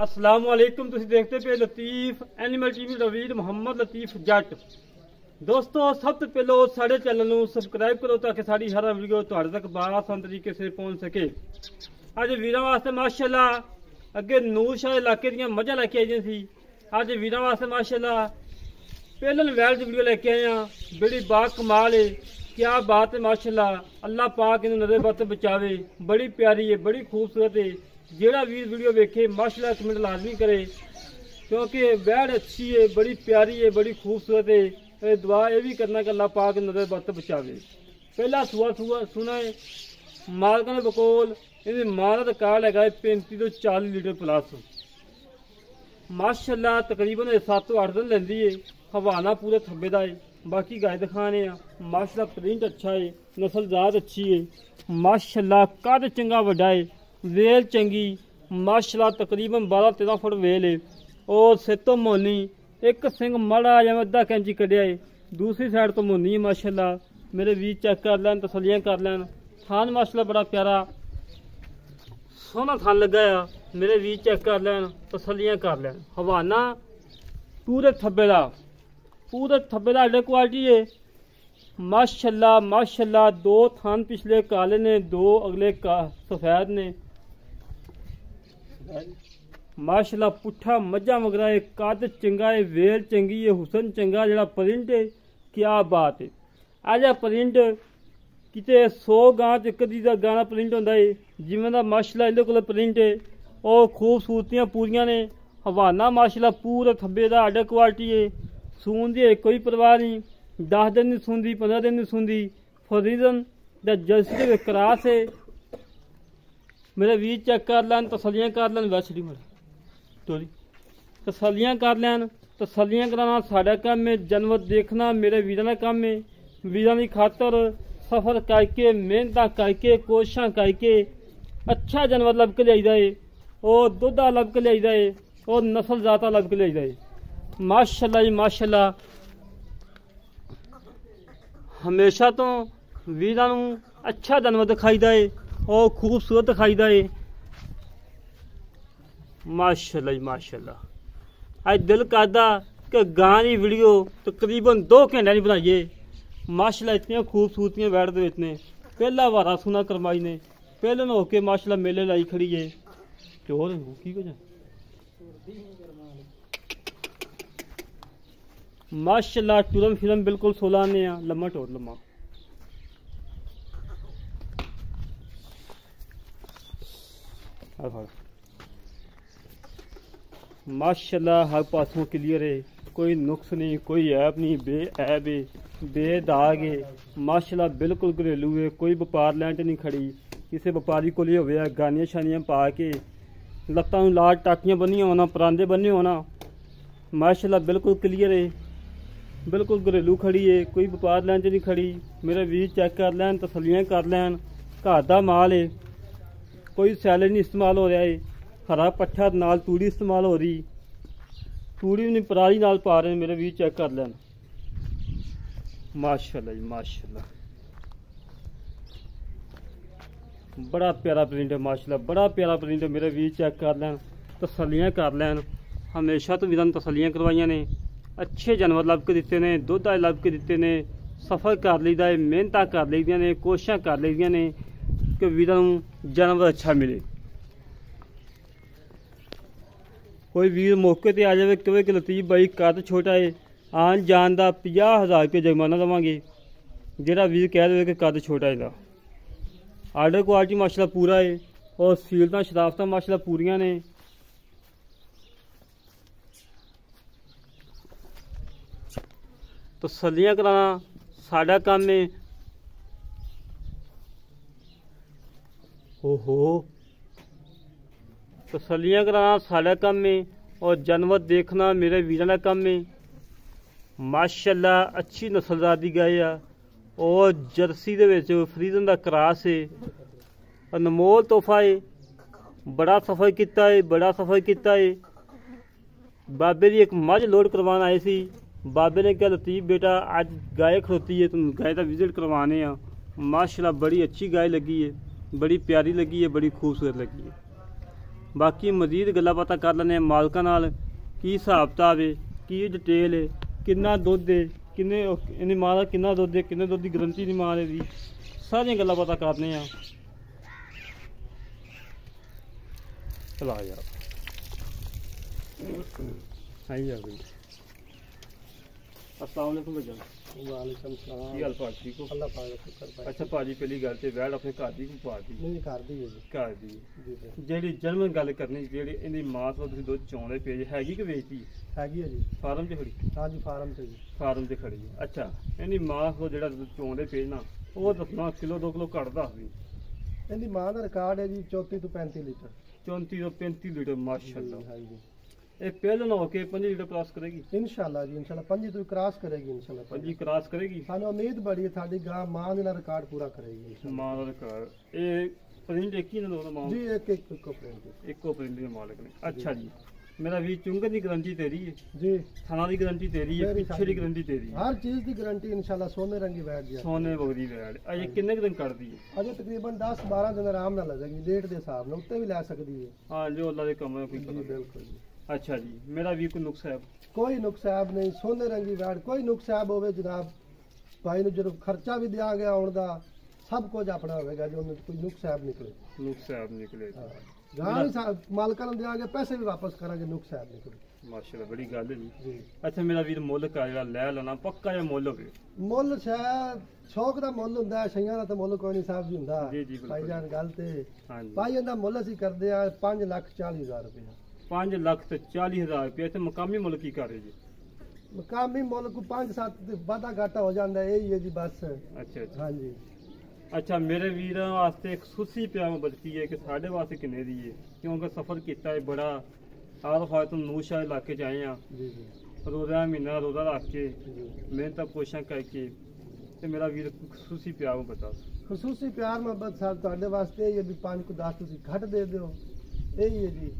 अस्सलाम वालेकुम। तुसीं देखते पे लतीफ एनिमल टीवी रवीद मुहम्मद लतीफ जट। दोस्तों सब तो पहलो साढ़े चैनल को सबसक्राइब करो ताकि साड़ी हर वीडियो तुहाडे तक आसान तरीके से पहुंच सके। अज वीरां वास्ते माशाअल्लाह अगे नूरशाह इलाके दी मझां लैके आई सी। अज वीरां वास्ते माशाअल्लाह पहलन वैल दी वीडियो लैके आए हैं। बड़ी बा कमाल है, क्या बात है माशाअल्लाह। अल्लाह पाक इन्हूं नज़र बद बचावे। बड़ी प्यारी है, बड़ी खूबसूरत है। जेड़ा वीडियो वेखे माशाअल्लाह कमेंट लाजमी करे क्योंकि वैड़ अच्छी है, बड़ी प्यारी है, बड़ी खूबसूरत है। दुआ ये भी करना कि अल्लाह पाक नज़र बद बचावे। पहला सुना है मालका ने बकोल इहदी मां दा रिकार्ड है 35 तो 40 लीटर प्लस माशाअल्लाह। तकरीबन 7 तो 8 दिन लेंदी है। हवाना पूरे थब्बे दा है। बाकी गाय दिखाने माशाअल्लाह प्रिंट अच्छा है, नस्लजात अच्छी है माशाअल्लाह। कद चंगा वड्डा है, वेल चंगी माशाअल्लाह। तकरीबन 12-13 फुट वेल है और सिर तो मोनी एक सिंह माड़ा जिवें अद्धा कैंची कढ़िया है। दूसरी साइड तो मोनी है माशाअल्लाह। मेरे वीर चेक कर लैन, तसलियां कर लैन। थान माशाअल्लाह बड़ा प्यारा सोहना थान लगा है। मेरे वीर चेक कर लैन, तसलियां कर लैन। हवाना पूरे थब्बे दा अड्डे क्वालिटी है माशाअल्लाह माशाअल्लाह। 2 थान पिछले काले ने, 2 अगले सफेद ने माशाअल्लाह। पुट्ठा मज्जा मगरा है, कद चंगा है, वेल चंगी है, हुसन चंगा। जड़ा प्रिंट है क्या बात है। अज प्रिंट किते 100 गां च एक दी दा गाना प्रिंट होंदा है जिवें दा माशाअल्लाह इहदे कोल प्रिंट है। और खूबसूरतियां पूरियां ने। हवाना माशाअल्लाह पूरे थब्बे दा अड्डे क्वालिटी है। सून दी कोई परवाह नहीं। 10 दिन नहीं सूंदी, 15 दिन नहीं सूंदी। फरीजन दा जर्सी दे क्रॉस है। मेरे वीर चेक कर लैन, तसलियां कर लैन। वैसड़ी मेरे टोरी तसलियां कर लैन। तसलियां कराना साडा काम है, जानवर देखना मेरे वीरां दा काम है। वीरां दी खातर सफर करके मेहनत करके कोशिशां करके अच्छा जानवर लभ के लियाईदा है और दुद्ध लभ के लियाईदा है और नस्ल जाता लभ के लियाईदा है माशाअल्लाह जी माशाअल्लाह। हमेशा तो वीरां नूं अच्छा जानवर दिखाईदा है और खूबसूरत दिखाईदा है माशाअल्लाह जी माशाअल्लाह। अज दिल करदा कि गां दी वीडियो तकरीबन 2 घंटे की बनाइए माशाअल्लाह। इतनी खूबसूरतियां बैठ दे इतने पहला वारा सुना करमाई ने पहले होके माशाअल्लाह मेले लाई खड़ी है। चोर की को माशाअल्लाह। टूरम फिल्म बिल्कुल 16 ने लम्मा टोर लम्मा माशाअल्लाह। हर पासों क्लियर है, कोई नुक्स नहीं, कोई ऐब नहीं, बेऐब है, बेदाग है माशाअल्लाह। बिल्कुल घरेलू है, कोई व्यापार लैन च नहीं खड़ी। किसी व्यापारी को हो गानियां शानियां पा के लत्तां नूं लाल टाकियां बन्नियां होना, परांदे बन्ने होना माशाअल्लाह। बिल्कुल क्लियर है, बिल्कुल घरेलू खड़ी है, कोई व्यापार लैन च नहीं खड़ी। मेरे वीर चेक कर लैन, तसलियां कर लैन। घर दा माल है, कोई सैलेज नहीं इस्तेमाल हो रहा है। हरा पट्ठा नाल तूड़ी इस्तेमाल हो रही, तूड़ी भी नहीं पराली नाल पा रहे। मेरे वीर चेक कर लैन माशाअल्लाह जी माशाअल्लाह। बड़ा प्यारा प्रिंट है माशाअल्लाह, बड़ा प्यारा प्रिंट है। मेरे वीर चेक कर लैन, तसलियां कर लैन। हमेशा तो वीरां तसलियां करवाइयां ने, अच्छे जानवर लभ के दिते ने, दुध लभ के दिते ने। सफ़र कर लईदा है, मेहनत कर लईदियां ने, कोशिशां कर लईदियां ने कि वीरां नूं जानवर अच्छा मिले। कोई वीर मौके ते आ जाए कहे कि लतीफ भाई कद छोटा है, आन जान का 50,000 रुपये जुर्माना देवांगे। जेड़ा वीर कह दे कि कद छोटा है। आर्डर क्वालिटी माशाअल्लाह पूरा है और सीलतां शराफतां माशाअल्लाह पूरियां ने। तसलियां कराना साडा काम है। ओहो तसलियां कराना साडा काम है और जानवर देखना मेरे वीरां दा काम है माशाअल्लाह। अच्छी नस्लदार दी गाय आ और जर्सी दे विच फ्रीजन दा क्रॉस है। अनमोल तोहफा है, बड़ा सफ़र किया है, बड़ा सफ़र किया है। बाबे की एक मझ लोड करवान आए सी। बाबे ने कहा लतीफ बेटा अज गाय खड़ोती है, तुम गाय का विजिट करवाने माशाअल्लाह। बड़ी अच्छी गाय लगी है, बड़ी प्यारी लगी है, बड़ी खूबसूरत लगी है। बाकी मजीद गल्लां बातां कर लैने मालकां नाल की हिसाब किताब है की डिटेल है किन्ना दुद्ध है किन्ने इन्नी मां दा किन्ना दुद्ध है किन्ने दुद्ध दी गारंटी दी मां दी सारियां गल्लां बातां करने आ। चला यार आई जा भाई। अस्सलाम वालेकुम भैया। वालेकुम सलाम। की हाल पाल ठीक हो? अल्लाह पाक दा शुक्र भाई। अच्छा भाजी पहली गल ते वैड़ अपने घर दी पा दी नहीं कर दी है जी। घर दी जी जी ਜਿਹੜੀ ਜਨਮਨ ਗੱਲ ਕਰਨੀ ਜਿਹੜੀ ਇਹਦੀ ਮਾਂ ਤੋਂ ਤੁਸੀਂ ਦੁੱਧ ਚੋਂਦੇ ਪਏ ਹੈਗੀ ਕਿ ਵੇਚਦੀ हैगी है जी। ਫਾਰਮ 'ਚ ਖੜੀ हाँ जी फार्म से जी। ਫਾਰਮ 'ਤੇ ਖੜੀ ਹੈ। ਅੱਛਾ ਇਹਦੀ ਮਾਂ ਤੋਂ ਜਿਹੜਾ ਦੁੱਧ ਚੋਂਦੇ ਪਏ ਨਾ ਉਹ ਦੱਸਣਾ ਕਿਲੋ 2 ਕਿਲੋ ਘੱਟ ਦੱਸਦੀ इनकी मां का रिकॉर्ड है जी 34 तो 35 लीटर। 34 ਤੋਂ 35 ਲੀਟਰ ਮਾਸ਼ਾਅੱਲਾ। हाँ जी ਇਹ ਪਹਿਲਾਂ ਨਾ ਹੋ ਕੇ 5 ਲੀਟਰ ਕ੍ਰਾਸ ਕਰੇਗੀ इंशाल्लाह जी इंशाल्लाह 5 तो क्रॉस करेगी इंशाल्लाह। 5 ਕ੍ਰਾਸ ਕਰੇਗੀ सानू उम्मीद बड़ी है थाडी गां मां दे नाल रिकॉर्ड पूरा करेगी इंशाल्लाह। ਮਾਂ ਦਾ ਰਿਕਾਰਡ ਇਹ ਪ੍ਰਿੰਟ ਇੱਕ ਹੀ ਨਾ ਦੋਨੋਂ ਮਾਂ जी एक एक को प्रिंट ਇੱਕੋ ਪ੍ਰਿੰਟ ਦੇ ਮਾਲਕ ਨੇ। ਅੱਛਾ ਜੀ मेरा भी चुंगन की गारंटी तेरी है जी। थाना की गारंटी तेरी है मेरी पीछे की गारंटी तेरी है हर चीज की गारंटी इंशाल्लाह सोने रंगी बैठ जी। सोने बगदी वैड अजे किन्ने दिन कर दी है? अजे तकरीबन 10 12 दिन आराम नाल लगेगी डेट दे हिसाब नाल उत्ते भी ले सकदी है। हाँ जो अल्लाह के कम है कोई जी पता नहीं। बिल्कुल जी। अच्छा जी मेरा भी कोई नुक्स है? कोई नुकसाब नहीं सोने रंगी बैठ कोई नुकसाब होवे जनाब भाई नु जब खर्चा भी दिया गया आउण दा सब कुछ अपना होवेगा जो कोई नुकसाब निकले। नुक्स है निकले हाँ गां भी मालकां नु दियांगे पैसे भी वापस करांगे नुकसाब निकले। माशाल्लाह बड़ी गल है जी। जी अच्छा मेरा वीर मुੱਲ का ਜਿਹੜਾ ਲੈ ਲੈਣਾ ਪੱਕਾ ਜਿਹਾ ਮੁੱਲ ਹੋਵੇ। ਮੁੱਲ ਸ਼ਾਇਦ ਸ਼ੌਕ ਦਾ ਮੁੱਲ ਹੁੰਦਾ ਸ਼ਈਆਂ ਦਾ ਤਾਂ ਮੁੱਲ ਕੋਈ ਨਹੀਂ ਸਾਹਿਬ ਜੀ ਹੁੰਦਾ। ਜੀ ਜੀ ਬਿਲਕੁਲ। ਭਾਈ ਜਾਨ ਗੱਲ ਤੇ ਹਾਂਜੀ ਭਾਈ ਇਹਦਾ ਮੁੱਲ ਅਸੀਂ ਕਰਦੇ ਆ 5,40,000 ਰੁਪਏ। 5 ਲੱਖ ਤੇ 40,000 ਰੁਪਏ ਤੇ ਮਕਾਮੀ ਮੁੱਲ ਕੀ ਕਰ ਰਹੇ ਜੀ? ਮਕਾਮੀ ਮੁੱਲ ਕੋ 5-7 ਵਾਧਾ ਘਾਟਾ ਹੋ ਜਾਂਦਾ ਇਹ ਹੀ ਹੈ ਜੀ ਬਸ। ਅੱਛਾ ਅੱਛਾ ਹਾਂਜੀ ਅੱਛਾ ਮੇਰੇ ਵੀਰਾਂ ਵਾਸਤੇ ਖਸੂਸੀ ਪਿਆਰ ਬਚਦੀ ਹੈ ਕਿ ਸਾਡੇ ਵਾਸਤੇ ਕਿੰਨੇ ਦੀ ਹੈ ਕਿਉਂਕਿ ਸਫ਼ਰ ਕੀਤਾ ਹੈ ਬੜਾ ਆਰ ਹੋਇਆ ਤੋਂ ਨੂਸ਼ਾ ਇਲਾਕੇ 'ਚ ਆਏ ਆ ਜੀ ਜੀ ਰੋਜ਼ਾ ਮਹੀਨਾ ਰੋਜ਼ਾ ਰੱਖ ਕੇ ਜੀ। ਮਿਹਨਤਾਂ ਕੋਸ਼ਿਸ਼ਾਂ ਕਰਕੇ ਤੇ ਮੇਰਾ ਵੀਰ ਖਸੂਸੀ ਪਿਆਰ ਬਤਾ ਖਸੂਸੀ ਪਿਆਰ ਮੁਹੱਬਤ ਸਾਹਿਬ ਤੁਹਾਡੇ ਵਾਸਤੇ ਇਹ ਹੈ ਵੀ 5 ਕੋ 10 ਤੁਸੀਂ ਘੱਟ ਦੇ ਦਿਓ ਇਹ ਹੀ ਹੈ ਜੀ।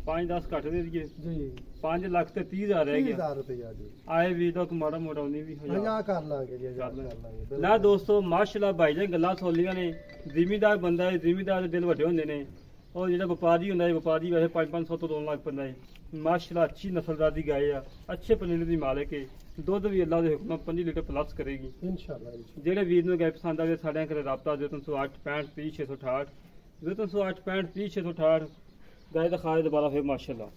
5-10 ਘੱਟ ਦੇ ਦਈਏ ਜੀ 5 ਲੱਖ ਤੇ 30,000 ਰਹਿ ਗਿਆ 30,000 ਰੁਪਏ ਜੀ। ਆਏ ਵੀ ਤਾਂ ਮਾੜਾ ਮੋਟਾ ਉਨੀ ਵੀ ਹਜ਼ਾਰ ਹਜ਼ਾਰ ਕਰ ਲਾਂਗੇ ਜੀ ਹਜ਼ਾਰ ਕਰ ਕਰ ਲਾਂਗੇ ਲੈ ਬਿਲਕੁਲ। ਦੋਸਤੋ ਮਾਸ਼ਾਅੱਲਾ ਭਾਈ ਜੀ ਗੱਲਾਂ ਸੁਣਲੀਆਂ ਨੇ ਜ਼ਿਮੀਦਾਰ ਬੰਦਾ ਹੈ ਜ਼ਿਮੀਦਾਰ ਦੇ ਦਿਲ ਵੱਡੇ ਹੁੰਦੇ ਨੇ और ਜਿਹੜਾ ਵਪਾਰੀ ਹੁੰਦਾ ਹੈ ਵਪਾਰੀ ਵੈਸੇ 500 ਤੋਂ 2 ਲੱਖ ਪੈਂਦਾ ਹੈ। ਮਾਸ਼ਾਅੱਲਾ ਅੱਛੀ ਨਸਲਦਾਰ ਦੀ ਗਾय ਆ ਅੱਛੇ ਪਨੀਰ ਦੀ ਮਾਲਕ ਹੈ ਦੁੱਧ ਵੀ ਅੱਲਾ ਦੇ ਹੁਕਮ ਨਾਲ 5 ਲੀਟਰ ਪਲੱਸ ਕਰੇਗੀ इंशाल्लाह ਜਿਹੜੇ ਵੀਰ ਨੂੰ ਗਾय ਪਸੰਦ ਆਵੇ ਸਾਡੇ ਨਾਲ ਰਾਬਤਾ 0308 65 30 668 0308 65 30 668 ਗਾय ਦਾ ਖਾਏ ਦੁਬਾਰਾ ਫਿਰ ਮਾਸ਼ਾਅੱਲਾ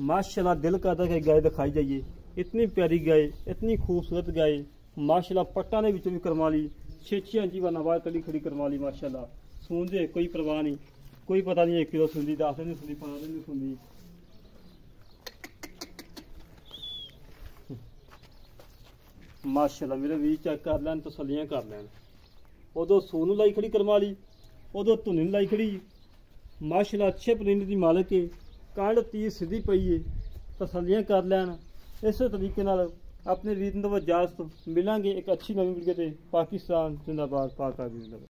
माशाल्लाह दिल करता है कि गाय दिखाई जाइए इतनी प्यारी गाय इतनी खूबसूरत गाय माशाल्लाह पट्टा ने भी करवा ली 6 इंची व नवाज कली खड़ी करवा ली माशाल्लाह सूंदे कोई परवाह नहीं कोई पता नहीं 1 किलो सुंदी 10 दिन सुंदी 15 दिन सुंदी माशाल्लाह मेरे भी चेक कर लैन तसलियां कर लैन उदो सोनू लाई खड़ी करवा ली उदो धुनी लाई खड़ी माशाल्लाह अच्छे परिंद की मालक है ਕੰਡ 30 ਸਿੱਧੀ ਪਈ ਏ ਤਸੱਲੀਆਂ ਕਰ ਲੈਣ ਇਸੇ ਤਰੀਕੇ ਨਾਲ ਆਪਣੇ ਵੀਰ ਨੂੰ ਇਜਾਜ਼ਤ ਮਿਲਾਂਗੇ ਇੱਕ ਅੱਛੀ ਨਵੀਂ ਵੀਡੀਓ ਤੇ। ਪਾਕਿਸਤਾਨ ਜ਼ਿੰਦਾਬਾਦ ਪਾਕ ਆਜ਼ਮ ਜ਼ਿੰਦਾਬਾਦ।